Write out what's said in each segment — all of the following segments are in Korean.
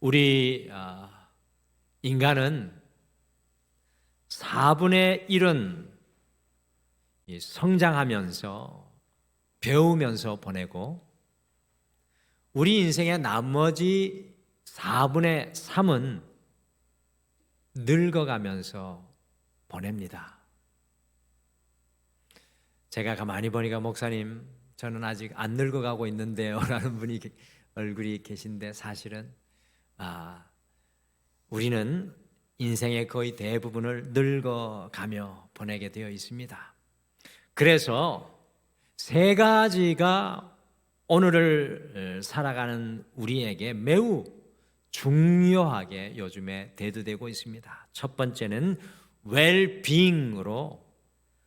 우리 인간은 4분의 1은 성장하면서 배우면서 보내고 우리 인생의 나머지 4분의 3은 늙어가면서 보냅니다. 제가 가만히 보니까 목사님, 저는 아직 안 늙어가고 있는데요 라는 분이 얼굴이 계신데, 사실은 우리는 인생의 거의 대부분을 늙어가며 보내게 되어 있습니다. 그래서 세 가지가 오늘을 살아가는 우리에게 매우 중요하게 요즘에 대두되고 있습니다. 첫 번째는 웰빙으로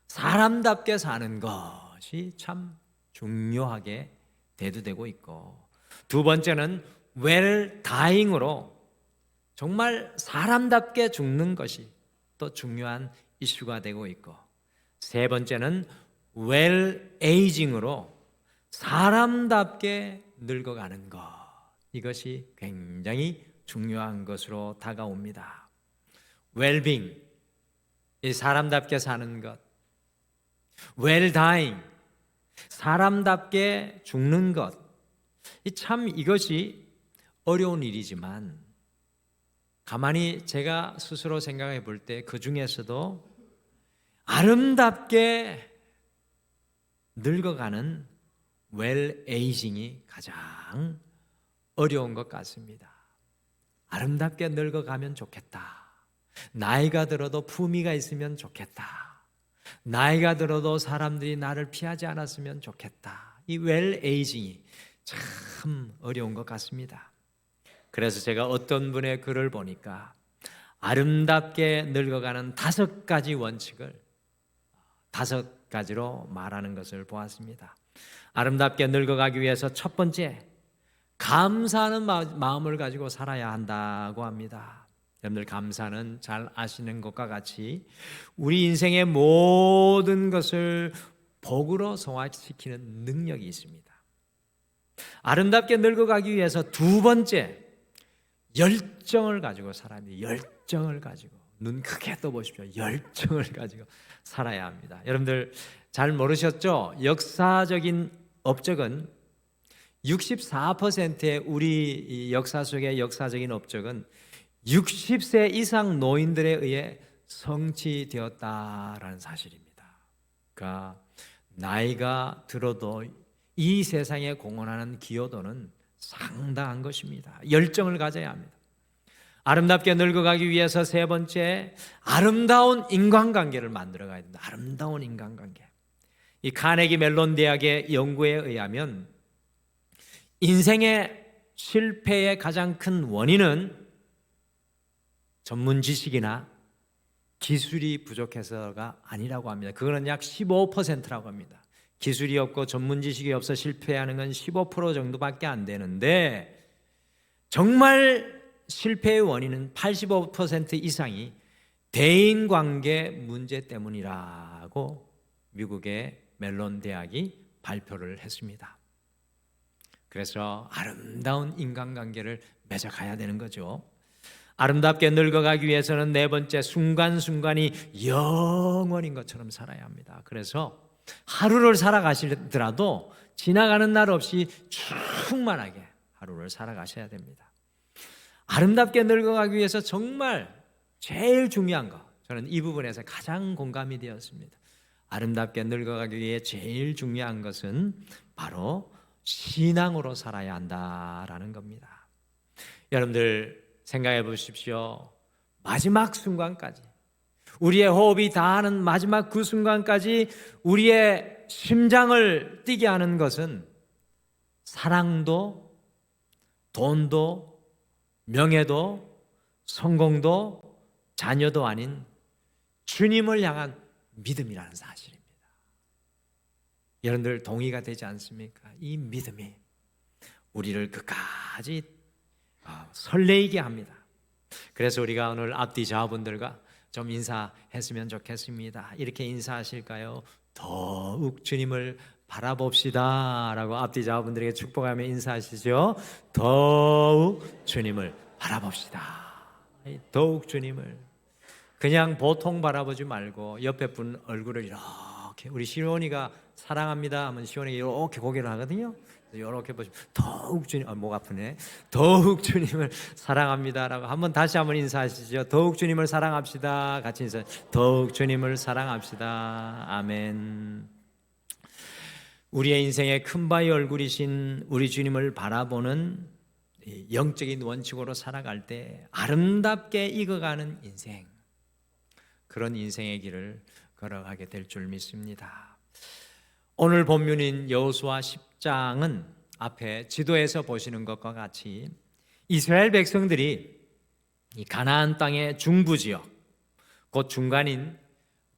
사람답게 사는 것이 참 중요하게 대두되고 있고, 두 번째는 웰다잉으로 정말 사람답게 죽는 것이 또 중요한 이슈가 되고 있고, 세 번째는 웰에이징으로 사람답게 늙어가는 것, 이것이 굉장히 중요한 것으로 다가옵니다. 웰빙, 이 사람답게 사는 것, 웰다잉, 사람답게 죽는 것, 참 이것이 어려운 일이지만 가만히 제가 스스로 생각해 볼 때 그 중에서도 아름답게 늙어가는 웰에이징이 가장 어려운 것 같습니다. 아름답게 늙어가면 좋겠다. 나이가 들어도 품위가 있으면 좋겠다. 나이가 들어도 사람들이 나를 피하지 않았으면 좋겠다. 이 웰에이징이 참 어려운 것 같습니다. 그래서 제가 어떤 분의 글을 보니까 아름답게 늙어가는 5가지 원칙을 5가지로 말하는 것을 보았습니다. 아름답게 늙어가기 위해서 첫 번째, 감사하는 마음을 가지고 살아야 한다고 합니다. 여러분들, 감사는 잘 아시는 것과 같이 우리 인생의 모든 것을 복으로 성화시키는 능력이 있습니다. 아름답게 늙어가기 위해서 두 번째, 열정을 가지고 살아야 합니다. 열정을 가지고, 눈 크게 떠보십시오. 열정을 가지고 살아야 합니다. 여러분들 잘 모르셨죠? 역사적인 업적은 64%의 우리 역사 속의 역사적인 업적은 60세 이상 노인들에 의해 성취되었다라는 사실입니다. 그러니까 나이가 들어도 이 세상에 공헌하는 기여도는 상당한 것입니다. 열정을 가져야 합니다. 아름답게 늙어가기 위해서 세 번째, 아름다운 인간관계를 만들어가야 됩니다. 아름다운 인간관계. 이 카네기 멜론 대학의 연구에 의하면 인생의 실패의 가장 큰 원인은 전문 지식이나 기술이 부족해서가 아니라고 합니다. 그거는 약 15%라고 합니다. 기술이 없고 전문 지식이 없어 실패하는 건 15% 정도밖에 안 되는데, 정말 실패의 원인은 85% 이상이 대인관계 문제 때문이라고 미국의 멜론 대학이 발표를 했습니다. 그래서 아름다운 인간관계를 맺어가야 되는 거죠. 아름답게 늙어가기 위해서는 네 번째, 순간순간이 영원인 것처럼 살아야 합니다. 그래서 하루를 살아가시더라도 지나가는 날 없이 충만하게 하루를 살아가셔야 됩니다. 아름답게 늙어가기 위해서 정말 제일 중요한 거, 저는 이 부분에서 가장 공감이 되었습니다. 아름답게 늙어가기 위해 제일 중요한 것은 바로 신앙으로 살아야 한다라는 겁니다. 여러분들 생각해 보십시오. 마지막 순간까지, 우리의 호흡이 다하는 마지막 그 순간까지 우리의 심장을 뛰게 하는 것은 사랑도, 돈도, 명예도, 성공도, 자녀도 아닌 주님을 향한 믿음이라는 사실입니다. 여러분들 동의가 되지 않습니까? 이 믿음이 우리를 끝까지 설레이게 합니다. 그래서 우리가 오늘 앞뒤 좌우분들과 좀 인사했으면 좋겠습니다. 이렇게 인사하실까요? 더욱 주님을 바라봅시다 라고 앞뒤 좌우분들에게 축복하며 인사하시죠. 더욱 주님을 바라봅시다. 더욱 주님을 그냥 보통 바라보지 말고 옆에 분 얼굴을 이렇게, 우리 시온이가 사랑합니다 하면 시온이가 이렇게 고개를 하거든요. 이렇게 보시면 더욱 주님, 목 아프네. 더욱 주님을 사랑합니다라고 한번 다시 한번 인사하시죠. 더욱 주님을 사랑합시다. 같이 인사. 더욱 주님을 사랑합시다. 아멘. 우리의 인생의 큰 바위 얼굴이신 우리 주님을 바라보는 영적인 원칙으로 살아갈 때 아름답게 익어가는 인생, 그런 인생의 길을 걸어가게 될 줄 믿습니다. 오늘 본문인 여호수아 10장은 앞에 지도에서 보시는 것과 같이 이스라엘 백성들이 이 가나안 땅의 중부 지역, 곧 중간인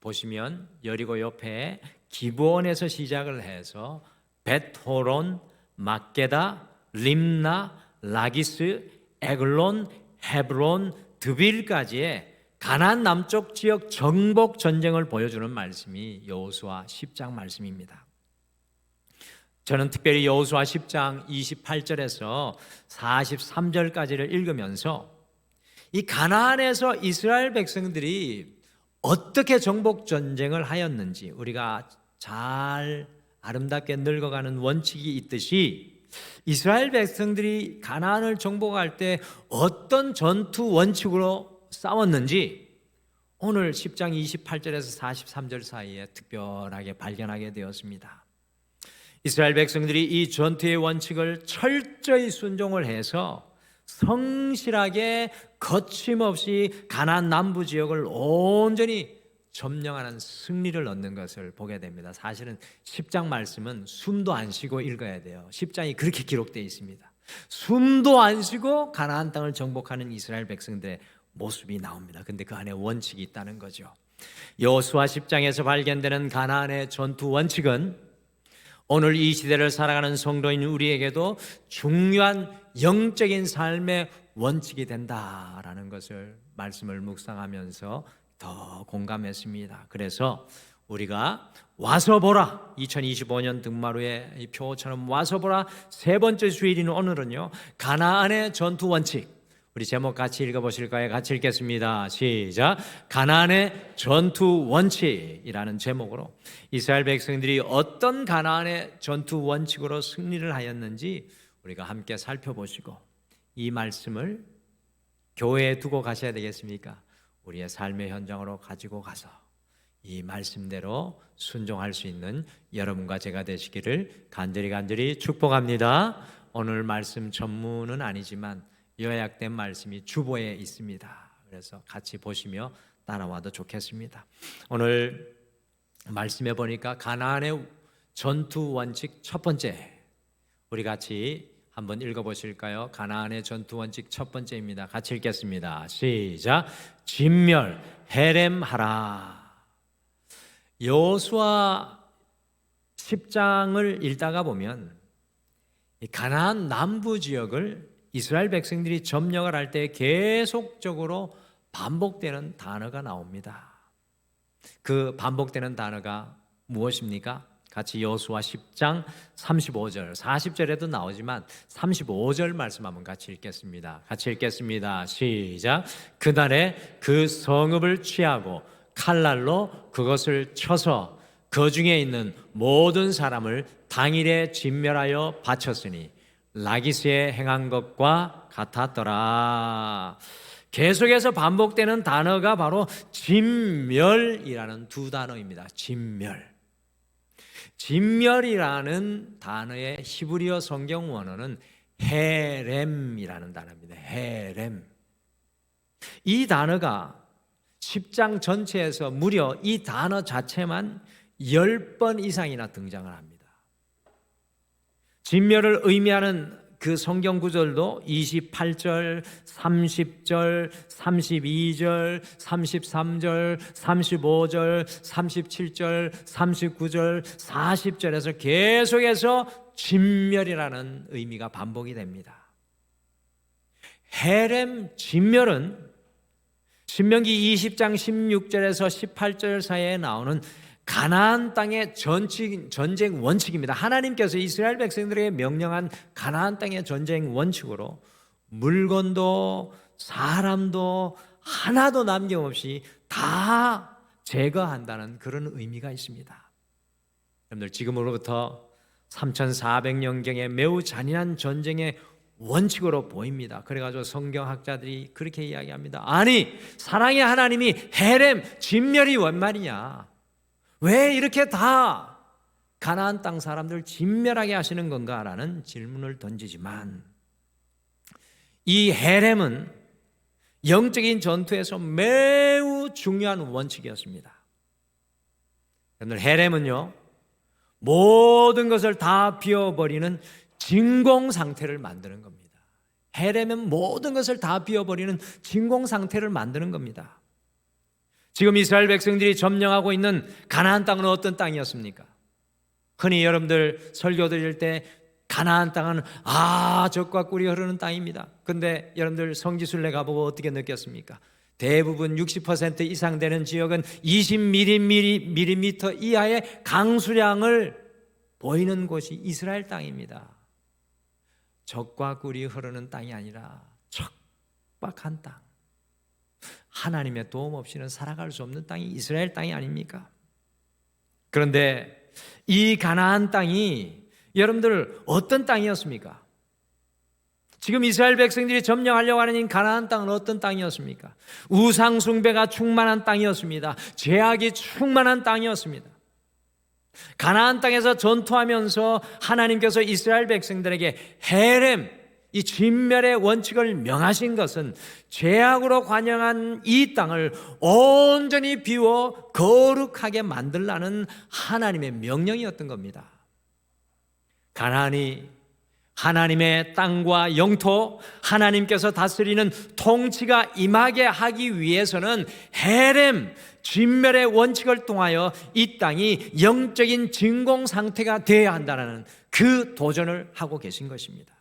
보시면 여리고 옆에 기브온에서 시작을 해서 벳호론, 막게다, 림나, 라기스, 에글론, 헤브론, 드빌까지의 가나안 남쪽 지역 정복 전쟁을 보여주는 말씀이 여호수아 10장 말씀입니다. 저는 특별히 여호수아 10장 28절에서 43절까지를 읽으면서 이 가나안에서 이스라엘 백성들이 어떻게 정복 전쟁을 하였는지, 우리가 잘 아름답게 늙어가는 원칙이 있듯이 이스라엘 백성들이 가나안을 정복할 때 어떤 전투 원칙으로 싸웠는지 오늘 10장 28절에서 43절 사이에 특별하게 발견하게 되었습니다. 이스라엘 백성들이 이 전투의 원칙을 철저히 순종을 해서 성실하게 거침없이 가나안 남부 지역을 온전히 점령하는 승리를 얻는 것을 보게 됩니다. 사실은 10장 말씀은 숨도 안 쉬고 읽어야 돼요. 10장이 그렇게 기록되어 있습니다. 숨도 안 쉬고 가나안 땅을 정복하는 이스라엘 백성들의 모습이 나옵니다. 근데 그 안에 원칙이 있다는 거죠. 여호수아 10장에서 발견되는 가나안의 전투 원칙은 오늘 이 시대를 살아가는 성도인 우리에게도 중요한 영적인 삶의 원칙이 된다라는 것을 말씀을 묵상하면서 더 공감했습니다. 그래서 우리가 와서 보라, 2025년 등마루의 이 표처럼 와서 보라 세 번째 주일인 오늘은요, 가나안의 전투 원칙, 우리 제목 같이 읽어보실까요? 같이 읽겠습니다. 시작. 가나안의 전투 원칙이라는 제목으로 이스라엘 백성들이 어떤 가나안의 전투 원칙으로 승리를 하였는지 우리가 함께 살펴보시고 이 말씀을 교회에 두고 가셔야 되겠습니까? 우리의 삶의 현장으로 가지고 가서 이 말씀대로 순종할 수 있는 여러분과 제가 되시기를 간절히 축복합니다. 오늘 말씀 전문은 아니지만 요약된 말씀이 주보에 있습니다. 그래서 같이 보시며 따라와도 좋겠습니다. 오늘 말씀해 보니까 가나안의 전투 원칙 첫 번째, 우리 같이 한번 읽어보실까요? 가나안의 전투 원칙 첫 번째입니다. 같이 읽겠습니다. 시작. 진멸 헤렘하라. 여호수아 10장을 읽다가 보면 이 가나안 남부 지역을 이스라엘 백성들이 점령을 할 때 계속적으로 반복되는 단어가 나옵니다. 그 반복되는 단어가 무엇입니까? 같이 여호수아 10장 35절, 40절에도 나오지만 35절 말씀 한번 같이 읽겠습니다. 같이 읽겠습니다. 시작. 그날에 그 성읍을 취하고 칼날로 그것을 쳐서 그 중에 있는 모든 사람을 당일에 진멸하여 바쳤으니 라기스에 행한 것과 같았더라. 계속해서 반복되는 단어가 바로 진멸이라는 두 단어입니다. 진멸이라는 단어의 히브리어 성경 원어는 헤렘이라는 단어입니다. 헤렘. 이 단어가 10장 전체에서 무려 이 단어 자체만 10번 이상이나 등장을 합니다. 진멸을 의미하는 그 성경 구절도 28절, 30절, 32절, 33절, 35절, 37절, 39절, 40절에서 계속해서 진멸이라는 의미가 반복이 됩니다. 헤렘 진멸은 신명기 20장 16절에서 18절 사이에 나오는 가나안 땅의 전쟁 원칙입니다. 하나님께서 이스라엘 백성들에게 명령한 가나안 땅의 전쟁 원칙으로 물건도 사람도 하나도 남김없이 다 제거한다는 그런 의미가 있습니다. 여러분들, 지금으로부터 3400년경에 매우 잔인한 전쟁의 원칙으로 보입니다. 그래가지고 성경학자들이 그렇게 이야기합니다. 아니, 사랑의 하나님이 헤렘, 진멸이 웬 말이냐? 왜 이렇게 다 가나안 땅 사람들 진멸하게 하시는 건가라는 질문을 던지지만, 이 헤렘은 영적인 전투에서 매우 중요한 원칙이었습니다. 여러분들, 헤렘은요, 모든 것을 다 비워버리는 진공 상태를 만드는 겁니다. 헤렘은 모든 것을 다 비워버리는 진공 상태를 만드는 겁니다. 지금 이스라엘 백성들이 점령하고 있는 가나안 땅은 어떤 땅이었습니까? 흔히 여러분들 설교 드릴 때 가나안 땅은 젖과 꿀이 흐르는 땅입니다. 근데 여러분들 성지순례 가보고 어떻게 느꼈습니까? 대부분 60% 이상 되는 지역은 20mm 이하의 강수량을 보이는 곳이 이스라엘 땅입니다. 젖과 꿀이 흐르는 땅이 아니라 척박한 땅, 하나님의 도움 없이는 살아갈 수 없는 땅이 이스라엘 땅이 아닙니까? 그런데 이 가나안 땅이 여러분들 어떤 땅이었습니까? 지금 이스라엘 백성들이 점령하려고 하는 이 가나안 땅은 어떤 땅이었습니까? 우상 숭배가 충만한 땅이었습니다. 죄악이 충만한 땅이었습니다. 가나안 땅에서 전투하면서 하나님께서 이스라엘 백성들에게 헤렘, 이 진멸의 원칙을 명하신 것은 죄악으로 관영한 이 땅을 온전히 비워 거룩하게 만들라는 하나님의 명령이었던 겁니다. 가나안이 하나님의 땅과 영토, 하나님께서 다스리는 통치가 임하게 하기 위해서는 헤렘, 진멸의 원칙을 통하여 이 땅이 영적인 진공 상태가 되어야 한다는 그 도전을 하고 계신 것입니다.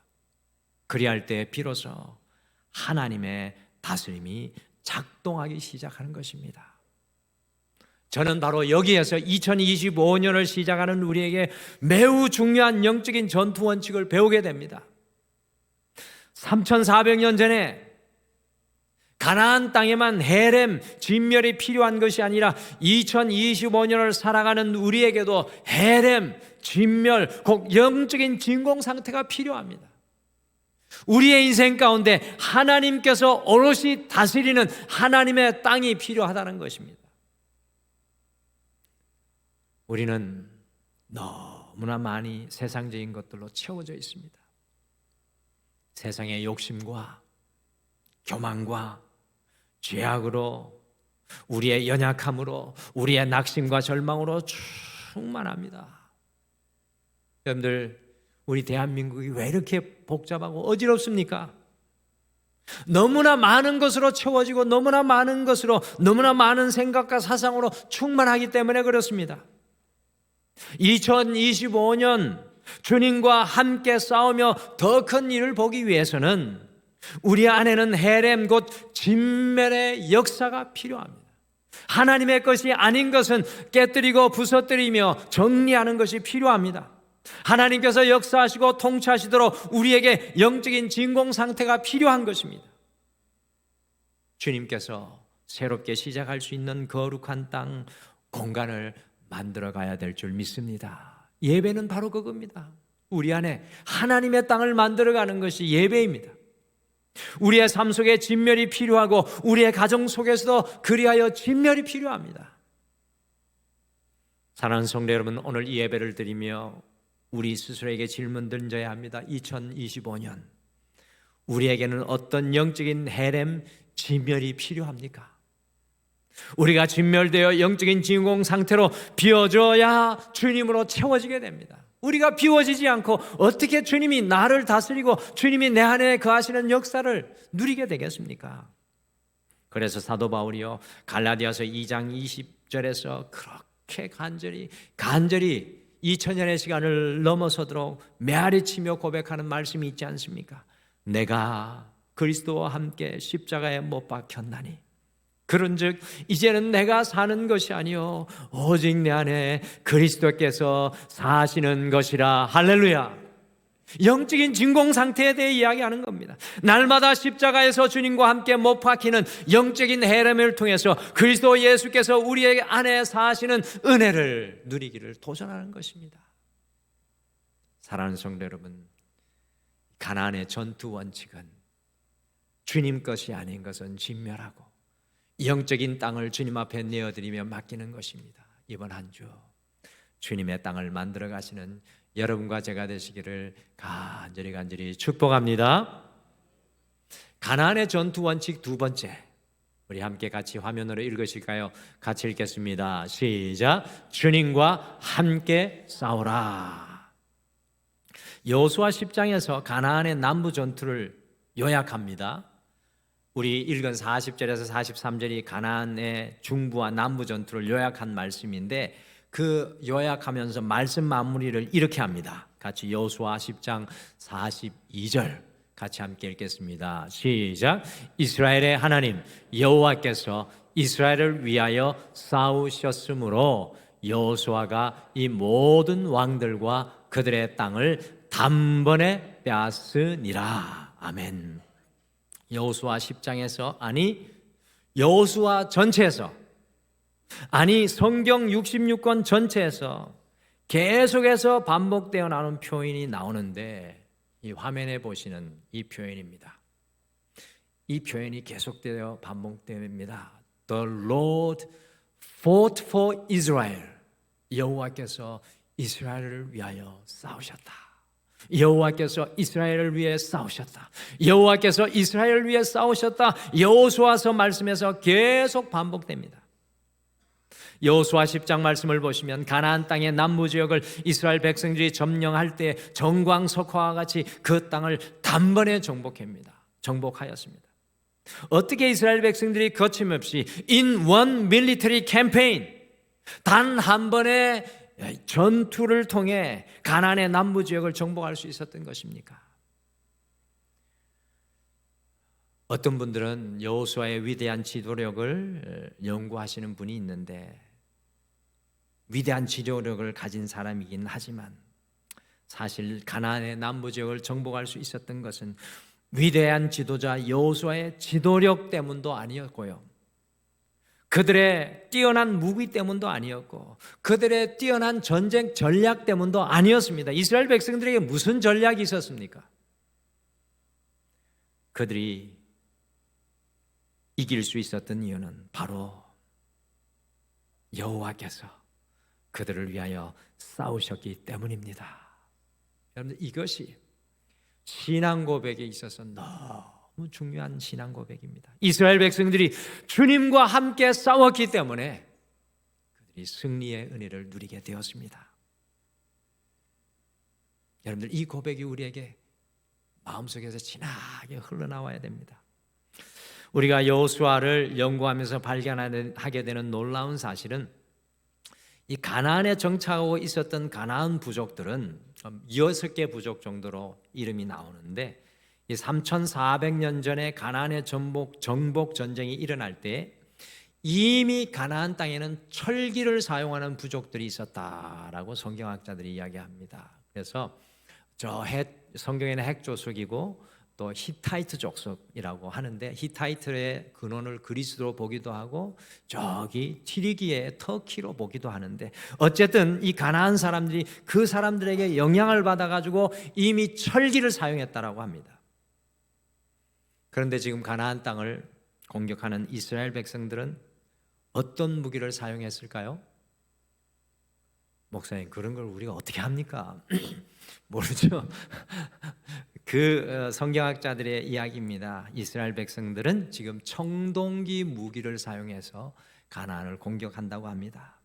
그리할 때 비로소 하나님의 다스림이 작동하기 시작하는 것입니다. 저는 바로 여기에서 2025년을 시작하는 우리에게 매우 중요한 영적인 전투 원칙을 배우게 됩니다. 3400년 전에 가나안 땅에만 헤렘, 진멸이 필요한 것이 아니라 2025년을 살아가는 우리에게도 헤렘, 진멸, 곧 영적인 진공 상태가 필요합니다. 우리의 인생 가운데 하나님께서 오롯이 다스리는 하나님의 땅이 필요하다는 것입니다. 우리는 너무나 많이 세상적인 것들로 채워져 있습니다. 세상의 욕심과 교만과 죄악으로, 우리의 연약함으로, 우리의 낙심과 절망으로 충만합니다. 여러분들, 우리 대한민국이 왜 이렇게 복잡하고 어지럽습니까? 너무나 많은 것으로 채워지고 너무나 많은 것으로, 너무나 많은 생각과 사상으로 충만하기 때문에 그렇습니다. 2025년 주님과 함께 싸우며 더 큰 일을 보기 위해서는 우리 안에는 헤렘, 곧 진멸의 역사가 필요합니다. 하나님의 것이 아닌 것은 깨뜨리고 부서뜨리며 정리하는 것이 필요합니다. 하나님께서 역사하시고 통치하시도록 우리에게 영적인 진공 상태가 필요한 것입니다. 주님께서 새롭게 시작할 수 있는 거룩한 땅, 공간을 만들어 가야 될 줄 믿습니다. 예배는 바로 그겁니다. 우리 안에 하나님의 땅을 만들어가는 것이 예배입니다. 우리의 삶 속에 진멸이 필요하고 우리의 가정 속에서도 그리하여 진멸이 필요합니다. 사랑하는 성도 여러분, 오늘 이 예배를 드리며 우리 스스로에게 질문 던져야 합니다. 2025년 우리에게는 어떤 영적인 헤렘, 진멸이 필요합니까? 우리가 진멸되어 영적인 진공 상태로 비워져야 주님으로 채워지게 됩니다. 우리가 비워지지 않고 어떻게 주님이 나를 다스리고 주님이 내 안에 거하시는 역사를 누리게 되겠습니까? 그래서 사도 바울이요, 갈라디아서 2장 20절에서 그렇게 간절히 2000년의 시간을 넘어서도록 메아리치며 고백하는 말씀이 있지 않습니까? 내가 그리스도와 함께 십자가에 못 박혔나니 그런즉 이제는 내가 사는 것이 아니요 오직 내 안에 그리스도께서 사시는 것이라. 할렐루야. 영적인 진공 상태에 대해 이야기하는 겁니다. 날마다 십자가에서 주님과 함께 못 박히는 영적인 헤매를 통해서 그리스도 예수께서 우리에게 안에 사시는 은혜를 누리기를 도전하는 것입니다. 사랑하는 성도 여러분, 가나안의 전투 원칙은 주님 것이 아닌 것은 진멸하고 영적인 땅을 주님 앞에 내어드리며 맡기는 것입니다. 이번 한 주 주님의 땅을 만들어 가시는 여러분과 제가 되시기를 간절히 축복합니다. 가나안의 전투 원칙 두 번째, 우리 함께 같이 화면으로 읽으실까요? 같이 읽겠습니다. 시작. 주님과 함께 싸우라. 여호수아 10장에서 가나안의 남부 전투를 요약합니다. 우리 읽은 40절에서 43절이 가나안의 중부와 남부 전투를 요약한 말씀인데, 그 요약하면서 말씀 마무리를 이렇게 합니다. 같이 여호수아 10장 42절 같이 함께 읽겠습니다. 시작. 이스라엘의 하나님 여호와께서 이스라엘을 위하여 싸우셨으므로 여호수아가 이 모든 왕들과 그들의 땅을 단번에 빼앗으니라. 아멘. 여호수아 10장에서, 아니 여호수아 전체에서, 아니 성경 66권 전체에서 계속해서 반복되어 나오는 표현이 나오는데, 이 화면에 보시는 이 표현입니다. 이 표현이 계속되어 반복됩니다. The Lord fought for Israel. 여호와께서 이스라엘을 위하여 싸우셨다. 여호와께서 이스라엘을 위해 싸우셨다. 여호와께서 이스라엘을 위해 싸우셨다. 여호수아서 말씀에서 계속 반복됩니다. 여호수아 10장 말씀을 보시면 가나안 땅의 남부 지역을 이스라엘 백성들이 점령할 때 정광석화와 같이 그 땅을 단번에 정복하였습니다. 어떻게 이스라엘 백성들이 거침없이 in one military campaign, 단 한 번의 전투를 통해 가나안의 남부 지역을 정복할 수 있었던 것입니까? 어떤 분들은 여호수아의 위대한 지도력을 연구하시는 분이 있는데, 위대한 지도력을 가진 사람이긴 하지만 사실 가나안의 남부 지역을 정복할 수 있었던 것은 위대한 지도자 여호수아의 지도력 때문도 아니었고요, 그들의 뛰어난 무기 때문도 아니었고, 그들의 뛰어난 전쟁 전략 때문도 아니었습니다. 이스라엘 백성들에게 무슨 전략이 있었습니까? 그들이 이길 수 있었던 이유는 바로 여호와께서 그들을 위하여 싸우셨기 때문입니다. 여러분들, 이것이 신앙 고백에 있어서 너무 중요한 신앙 고백입니다. 이스라엘 백성들이 주님과 함께 싸웠기 때문에 그들이 승리의 은혜를 누리게 되었습니다. 여러분들, 이 고백이 우리에게 마음속에서 진하게 흘러나와야 됩니다. 우리가 여호수아를 연구하면서 발견하게 되는 놀라운 사실은, 이 가나안에 정착하고 있었던 가나안 부족들은 6개 부족 정도로 이름이 나오는데, 이 3400년 전에 가나안의 정복 전쟁이 일어날 때 이미 가나안 땅에는 철기를 사용하는 부족들이 있었다라고 성경학자들이 이야기합니다. 그래서 성경에는 핵조석이고 또 히타이트 족속이라고 하는데, 히타이트의 근원을 그리스로 보기도 하고 저기 튀르기의 터키로 보기도 하는데, 어쨌든 이 가나안 사람들이 그 사람들에게 영향을 받아가지고 이미 철기를 사용했다라고 합니다. 그런데 지금 가나안 땅을 공격하는 이스라엘 백성들은 어떤 무기를 사용했을까요? 목사님, 그런 걸 우리가 어떻게 합니까? 모르죠. 그 성경학자들의 이야기입니다. 이스라엘 백성들은 지금 청동기 무기를 사용해서 가나안을 공격한다고 합니다.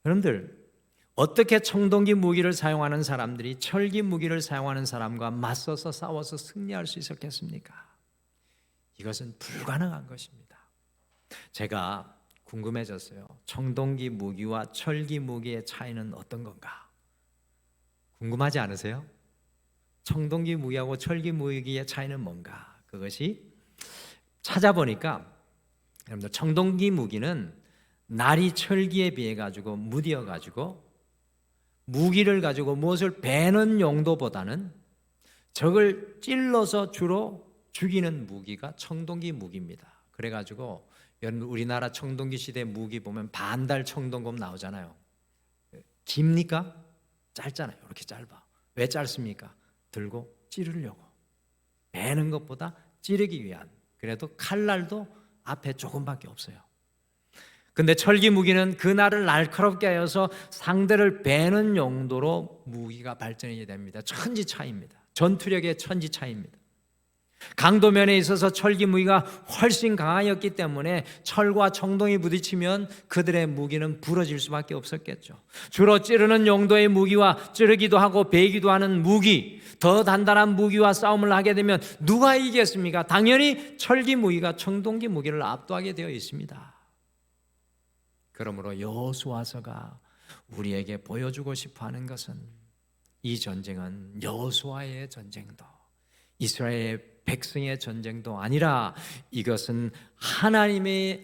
여러분들, 어떻게 청동기 무기를 사용하는 사람들이 철기 무기를 사용하는 사람과 맞서서 싸워서 승리할 수 있었겠습니까? 이것은 불가능한 것입니다. 제가 궁금해졌어요. 청동기 무기와 철기 무기의 차이는 어떤 건가? 궁금하지 않으세요? 청동기 무기하고 철기 무기의 차이는 뭔가? 그것이 찾아보니까, 여러분들, 청동기 무기는 날이 철기에 비해 가지고 무디어 가지고 무기를 가지고 무엇을 베는 용도보다는 적을 찔러서 주로 죽이는 무기가 청동기 무기입니다. 그래가지고 여러분 우리나라 청동기 시대 무기 보면 반달 청동검 나오잖아요. 깁니까? 짧잖아요. 이렇게 짧아. 왜 짧습니까? 들고 찌르려고. 베는 것보다 찌르기 위한. 그래도 칼날도 앞에 조금밖에 없어요. 근데 철기 무기는 그날을 날카롭게 하여서 상대를 베는 용도로 무기가 발전이 됩니다. 천지 차이입니다. 전투력의 천지 차이입니다. 강도면에 있어서 철기 무기가 훨씬 강하였기 때문에 철과 청동이 부딪히면 그들의 무기는 부러질 수밖에 없었겠죠. 주로 찌르는 용도의 무기와 찌르기도 하고 베기도 하는 무기, 더 단단한 무기와 싸움을 하게 되면 누가 이기겠습니까? 당연히 철기 무기가 청동기 무기를 압도하게 되어 있습니다. 그러므로 여호수아서가 우리에게 보여주고 싶어하는 것은 이 전쟁은 여호수아의 전쟁도 이스라엘의 백성의 전쟁도 아니라 이것은 하나님이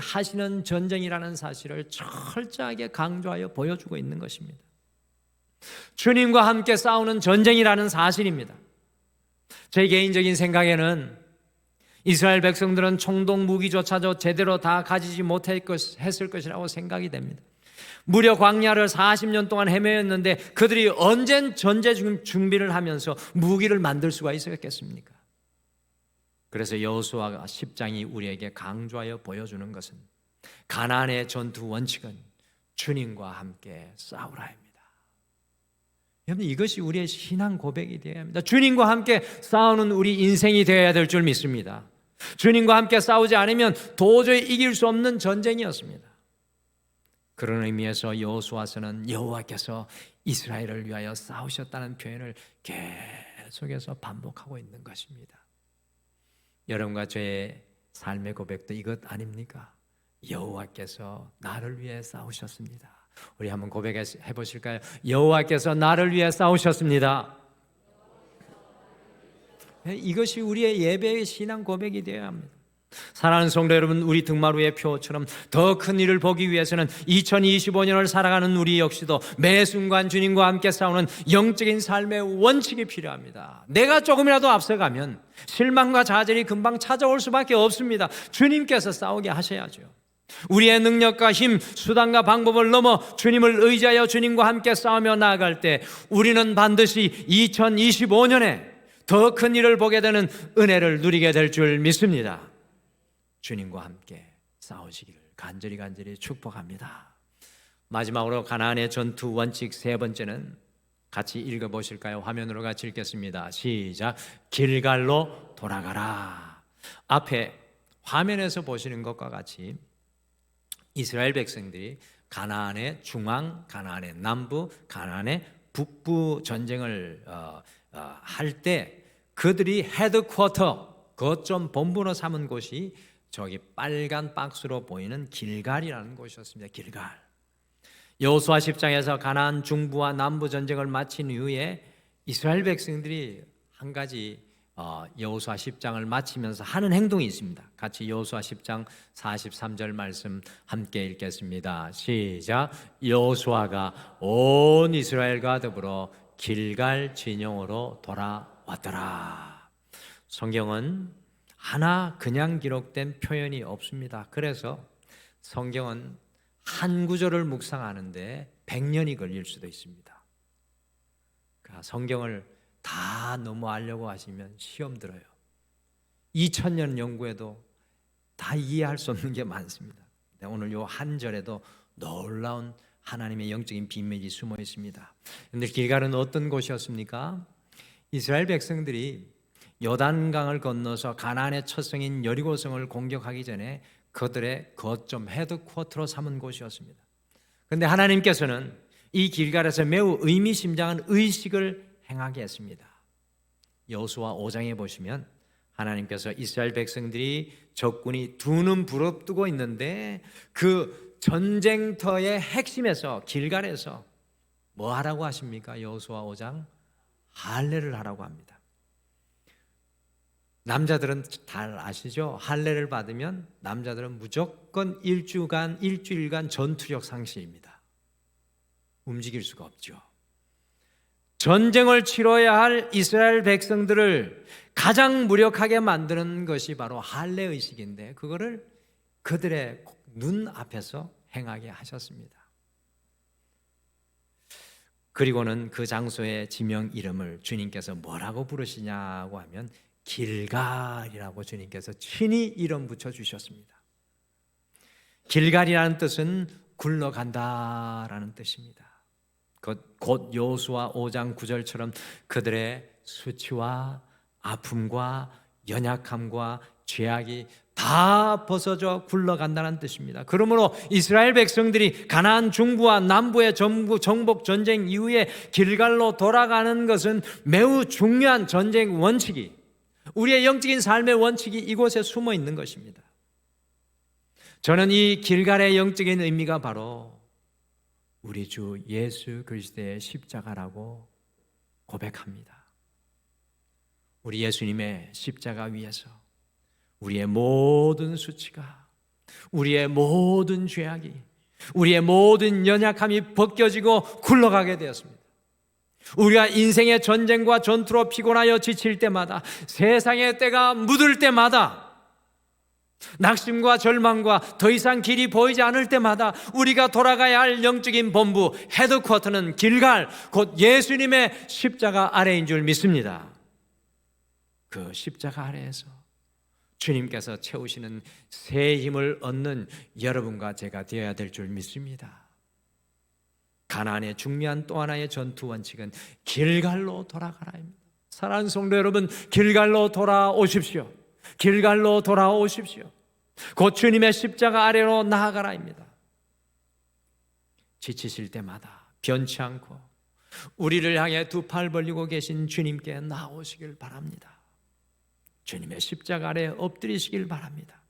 하시는 전쟁이라는 사실을 철저하게 강조하여 보여주고 있는 것입니다. 주님과 함께 싸우는 전쟁이라는 사실입니다. 제 개인적인 생각에는 이스라엘 백성들은 총동 무기조차도 제대로 다 가지지 못했을 것이라고 생각이 됩니다. 무려 광야를 40년 동안 헤매었는데 그들이 언젠 전쟁 준비를 하면서 무기를 만들 수가 있었겠습니까? 그래서 여호수아 10장이 우리에게 강조하여 보여주는 것은 가나안의 전투 원칙은 주님과 함께 싸우라입니다. 여러분 이것이 우리의 신앙 고백이 되어야 합니다. 주님과 함께 싸우는 우리 인생이 되어야 될 줄 믿습니다. 주님과 함께 싸우지 않으면 도저히 이길 수 없는 전쟁이었습니다. 그런 의미에서 여호수아서는 여호와께서 이스라엘을 위하여 싸우셨다는 표현을 계속해서 반복하고 있는 것입니다. 여러분과 저의 삶의 고백도 이것 아닙니까? 여호와께서 나를 위해 싸우셨습니다. 우리 한번 고백해 보실까요? 여호와께서 나를 위해 싸우셨습니다. 이것이 우리의 예배의 신앙 고백이 되어야 합니다. 사랑하는 성도 여러분, 우리 등말 위의 표처럼 더 큰 일을 보기 위해서는 2025년을 살아가는 우리 역시도 매 순간 주님과 함께 싸우는 영적인 삶의 원칙이 필요합니다. 내가 조금이라도 앞서가면 실망과 좌절이 금방 찾아올 수밖에 없습니다. 주님께서 싸우게 하셔야죠. 우리의 능력과 힘, 수단과 방법을 넘어 주님을 의지하여 주님과 함께 싸우며 나아갈 때 우리는 반드시 2025년에 더 큰 일을 보게 되는 은혜를 누리게 될 줄 믿습니다. 주님과 함께 싸우시기를 간절히 축복합니다. 마지막으로 가나안의 전투 원칙 세 번째는 같이 읽어보실까요? 화면으로 같이 읽겠습니다. 시작. 길갈로 돌아가라. 앞에 화면에서 보시는 것과 같이 이스라엘 백성들이 가나안의 중앙, 가나안의 남부, 가나안의 북부 전쟁을 할 때 그들이 헤드쿼터, 거점 본부로 삼은 곳이 저기 빨간 박스로 보이는 길갈이라는 곳이었습니다. 길갈. 여호수아 10장에서 가나안 중부와 남부 전쟁을 마친 이후에 이스라엘 백성들이 한 가지 여호수아 10장을 마치면서 하는 행동이 있습니다. 같이 여호수아 10장 43절 말씀 함께 읽겠습니다. 시작. 여호수아가 온 이스라엘과 더불어 길갈 진영으로 돌아왔더라. 성경은 하나 그냥 기록된 표현이 없습니다. 그래서 성경은 한 구절을 묵상하는데 100년이 걸릴 수도 있습니다. 그러니까 성경을 다 너무 알려고 하시면 시험 들어요. 2000년 연구에도 다 이해할 수 없는 게 많습니다. 오늘 요 한 절에도 놀라운 하나님의 영적인 비밀이 숨어 있습니다. 그런데 길갈은 어떤 곳이었습니까? 이스라엘 백성들이 요단강을 건너서 가나안의 첫 성인 여리고성을 공격하기 전에 그들의 거점 헤드쿼터로 삼은 곳이었습니다. 그런데 하나님께서는 이 길갈에서 매우 의미심장한 의식을 행하게 했습니다. 여호수아 5장에 보시면 하나님께서 이스라엘 백성들이 적군이 두 눈 부릅뜨고 있는데 그 전쟁터의 핵심에서 길갈에서 뭐 하라고 하십니까? 여호수아 5장 할례를 하라고 합니다. 남자들은 잘 아시죠? 할례를 받으면 남자들은 무조건 일주일간 전투력 상실입니다. 움직일 수가 없죠. 전쟁을 치러야 할 이스라엘 백성들을 가장 무력하게 만드는 것이 바로 할례의식인데 그거를 그들의 눈 앞에서 행하게 하셨습니다. 그리고는 그 장소의 지명 이름을 주님께서 뭐라고 부르시냐고 하면 길갈이라고 주님께서 친히 이름 붙여주셨습니다. 길갈이라는 뜻은 굴러간다라는 뜻입니다. 곧 여호수아 5장 9절처럼 그들의 수치와 아픔과 연약함과 죄악이 다 벗어져 굴러간다는 뜻입니다. 그러므로 이스라엘 백성들이 가나안 중부와 남부의 정복 전쟁 이후에 길갈로 돌아가는 것은 매우 중요한 전쟁 원칙이, 우리의 영적인 삶의 원칙이 이곳에 숨어 있는 것입니다. 저는 이 길갈의 영적인 의미가 바로 우리 주 예수 그리스도의 십자가라고 고백합니다. 우리 예수님의 십자가 위에서 우리의 모든 수치가, 우리의 모든 죄악이, 우리의 모든 연약함이 벗겨지고 굴러가게 되었습니다. 우리가 인생의 전쟁과 전투로 피곤하여 지칠 때마다, 세상의 때가 묻을 때마다, 낙심과 절망과 더 이상 길이 보이지 않을 때마다 우리가 돌아가야 할 영적인 본부, 헤드쿼터는 길갈, 곧 예수님의 십자가 아래인 줄 믿습니다. 그 십자가 아래에서 주님께서 채우시는 새 힘을 얻는 여러분과 제가 되어야 될 줄 믿습니다. 가나안의 중요한 또 하나의 전투 원칙은 길갈로 돌아가라입니다. 사랑하는 성도 여러분, 길갈로 돌아오십시오. 길갈로 돌아오십시오. 곧 주님의 십자가 아래로 나아가라입니다. 지치실 때마다 변치 않고 우리를 향해 두 팔 벌리고 계신 주님께 나오시길 바랍니다. 주님의 십자가 아래 엎드리시길 바랍니다.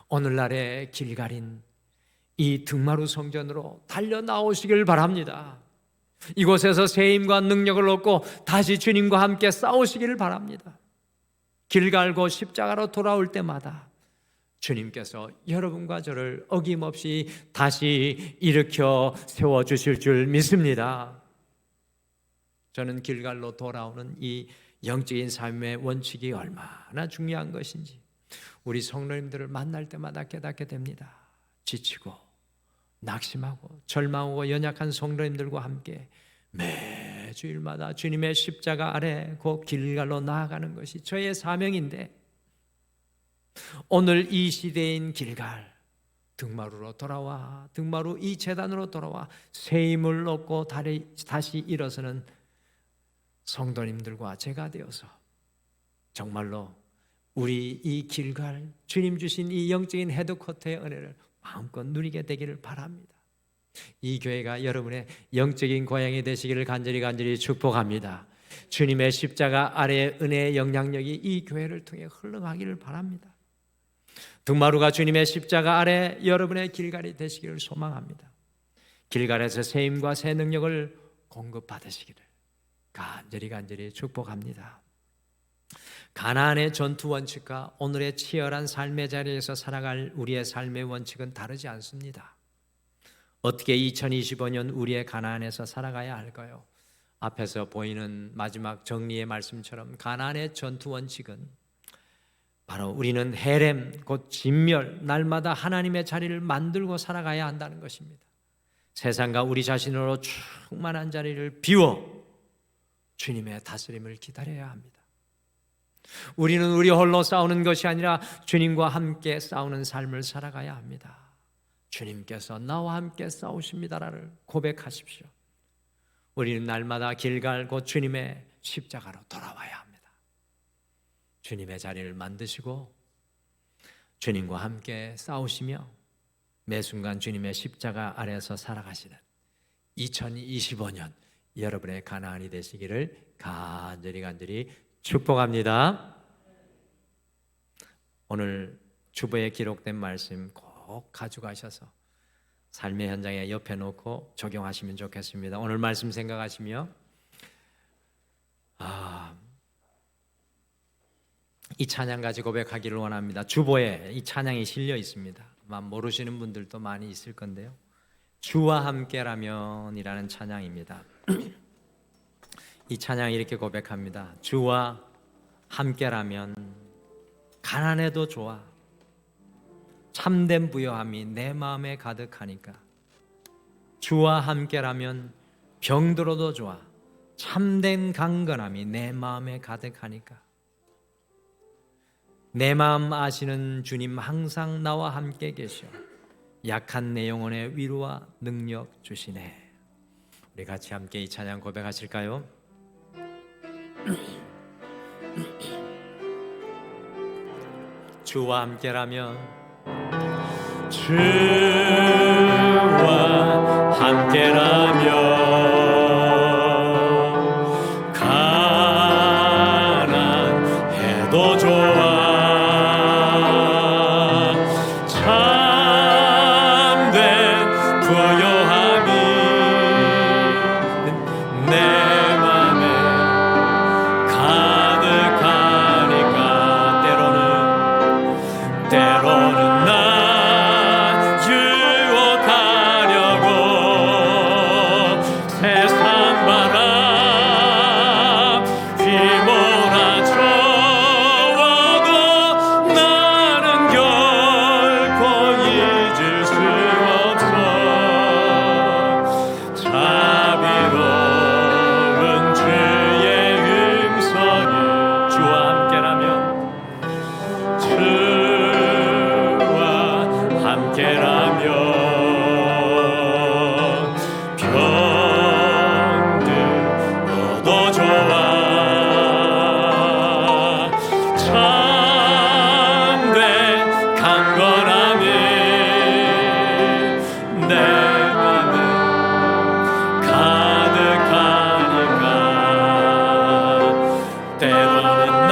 오늘날의 길갈인 이 등마루 성전으로 달려 나오시길 바랍니다. 이곳에서 새 힘과 능력을 얻고 다시 주님과 함께 싸우시길 바랍니다. 길갈고 십자가로 돌아올 때마다 주님께서 여러분과 저를 어김없이 다시 일으켜 세워주실 줄 믿습니다. 저는 길갈로 돌아오는 이 영적인 삶의 원칙이 얼마나 중요한 것인지 우리 성도님들을 만날 때마다 깨닫게 됩니다. 지치고 낙심하고 절망하고 연약한 성도님들과 함께 매주일마다 주님의 십자가 아래 그 길갈로 나아가는 것이 저의 사명인데, 오늘 이 시대인 길갈, 등마루로 돌아와, 등마루 이 제단으로 돌아와 새 힘을 얻고 다시 일어서는 성도님들과 제가 되어서 정말로 우리 이 길갈, 주님 주신 이 영적인 헤드쿼터의 은혜를 마음껏 누리게 되기를 바랍니다. 이 교회가 여러분의 영적인 고향이 되시기를 간절히 축복합니다. 주님의 십자가 아래의 은혜의 영향력이 이 교회를 통해 흘러가기를 바랍니다. 등마루가 주님의 십자가 아래 여러분의 길갈이 되시기를 소망합니다. 길갈에서 새 힘과 새 능력을 공급받으시기를 간절히 축복합니다. 가나안의 전투 원칙과 오늘의 치열한 삶의 자리에서 살아갈 우리의 삶의 원칙은 다르지 않습니다. 어떻게 2025년 우리의 가나안에서 살아가야 할까요? 앞에서 보이는 마지막 정리의 말씀처럼 가나안의 전투 원칙은 바로 우리는 헤렘, 곧 진멸, 날마다 하나님의 자리를 만들고 살아가야 한다는 것입니다. 세상과 우리 자신으로 충만한 자리를 비워 주님의 다스림을 기다려야 합니다. 우리는 우리 홀로 싸우는 것이 아니라 주님과 함께 싸우는 삶을 살아가야 합니다. 주님께서 나와 함께 싸우십니다를 고백하십시오. 우리는 날마다 길갈 곧 주님의 십자가로 돌아와야 합니다. 주님의 자리를 만드시고 주님과 함께 싸우시며 매 순간 주님의 십자가 아래에서 살아가시는 2025년 여러분의 가나안이 되시기를 간절히 축복합니다. 오늘 주보에 기록된 말씀 꼭 가져가셔서 삶의 현장에 옆에 놓고 적용하시면 좋겠습니다. 오늘 말씀 생각하시며 이 찬양 가지고 고백하기를 원합니다. 주보에 이 찬양이 실려 있습니다. 아마 모르시는 분들도 많이 있을 건데요. 주와 함께라면이라는 찬양입니다. 이 찬양 이렇게 고백합니다. 주와 함께라면 가난해도 좋아. 참된 부요함이 내 마음에 가득하니까. 주와 함께라면 병들어도 좋아. 참된 강건함이 내 마음에 가득하니까. 내 마음 아시는 주님 항상 나와 함께 계셔. 약한 내 영혼에 위로와 능력 주시네. 우리 같이 함께 이 찬양 고백하실까요? 주와 함께라면, 주와 함께라면 가난해도 좋아. 참된 부요함이 내 맘에 가득하니까. 때로는 나 유혹하려고 세상 바람 휘몰아쳐와도 나는 결코 잊을 수 없어. 자비로운 주의 음성을. 주와 함께라면, 함께라면 병들어도 좋아. 참된 강건함이 내 맘에 가득하니까. 때로는 난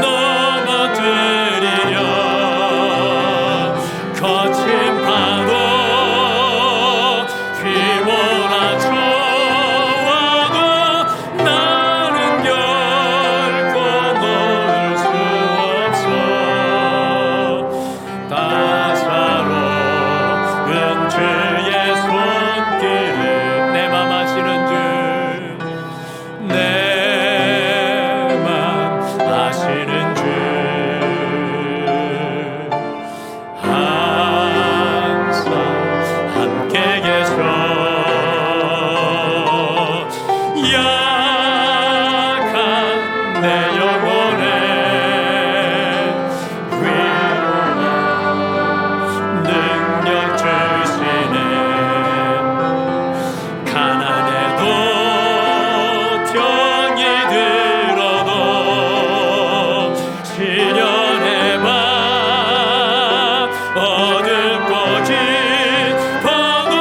넘어뜨리려 거친 파도 휘몰아쳐와도 나는 결코 놓을 수 없어. 따사로운 주의 손길을. 내 맘 아시는 주, 내 맘 아시는 주 항상 함께 계셔. 약한 내 영혼에 위로와 능력 주시네. 가난해도 병이 들어도 시련의 밤 어둡고 깊어도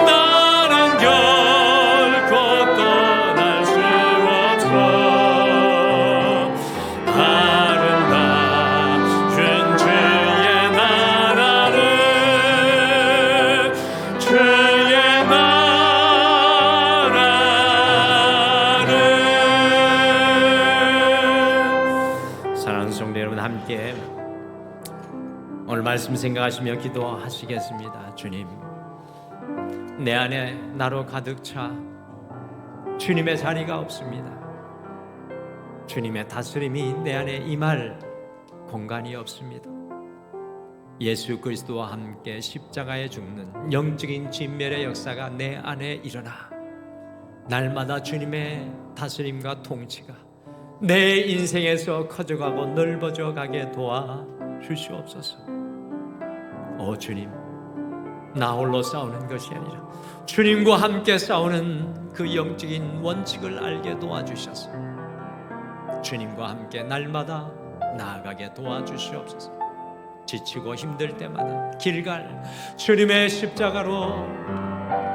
나는 결코 떠날 수 없어. 아름다운 주의 나라를, 주의 나라를. 사랑하는 성도 여러분, 함께 오늘 말씀 생각하시며 기도하시겠습니다. 주님, 내 안에 나로 가득 차 주님의 자리가 없습니다. 주님의 다스림이 내 안에 임할 공간이 없습니다. 예수 그리스도와 함께 십자가에 죽는 영적인 진멸의 역사가 내 안에 일어나 날마다 주님의 다스림과 통치가 내 인생에서 커져가고 넓어져 가게 도와주시옵소서. 오 주님, 나 홀로 싸우는 것이 아니라 주님과 함께 싸우는 그 영적인 원칙을 알게 도와주셔서 주님과 함께 날마다 나아가게 도와주시옵소서. 지치고 힘들 때마다 길갈 주님의 십자가로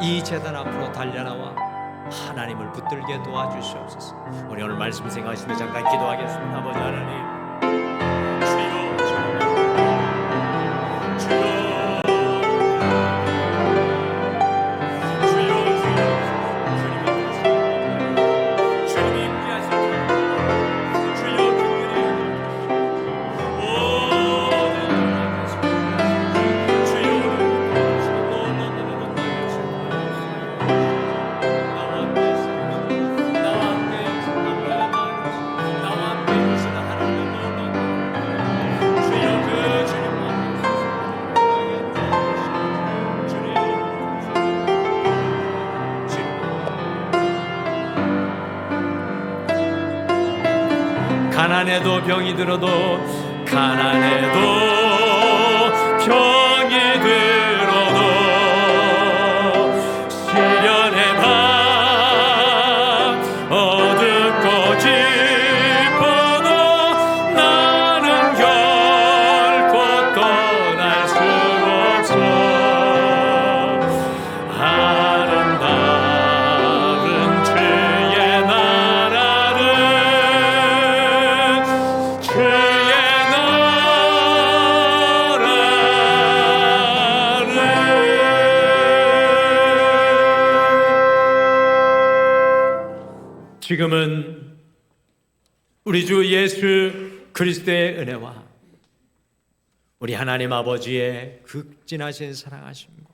이 제단 앞으로 달려나와 하나님을 붙들게 도와주시옵소서. 우리 오늘 말씀 생각하시며 잠깐 기도하겠습니다. 아버지 하나님, 가난해도 병이 들어도 가난해도 병이 들어도 시련의 밤 어둡고 깊어도 나는 결코 떠날 수 없어. 아름다운 주의 나라를 주의 나라를 지금은 우리 주 예수 그리스도의 은혜와 우리 하나님 아버지의 극진하신 사랑하심과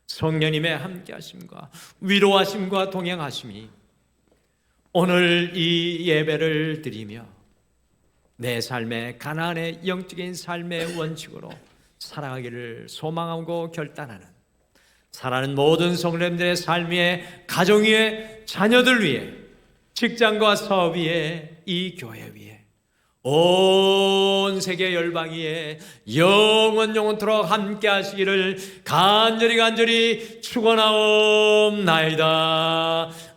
성령님의 함께하심과 위로하심과 동행하심이 오늘 이 예배를 드리며 내 삶의 가난의 영적인 삶의 원칙으로 살아가기를 소망하고 결단하는 사랑하는 모든 성도님들의 삶 위에, 가정 위에, 자녀들 위에, 직장과 사업 위에, 이 교회 위에, 온 세계 열방 위에 영원토록 함께 하시기를 간절히 축원하옵나이다.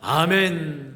아멘.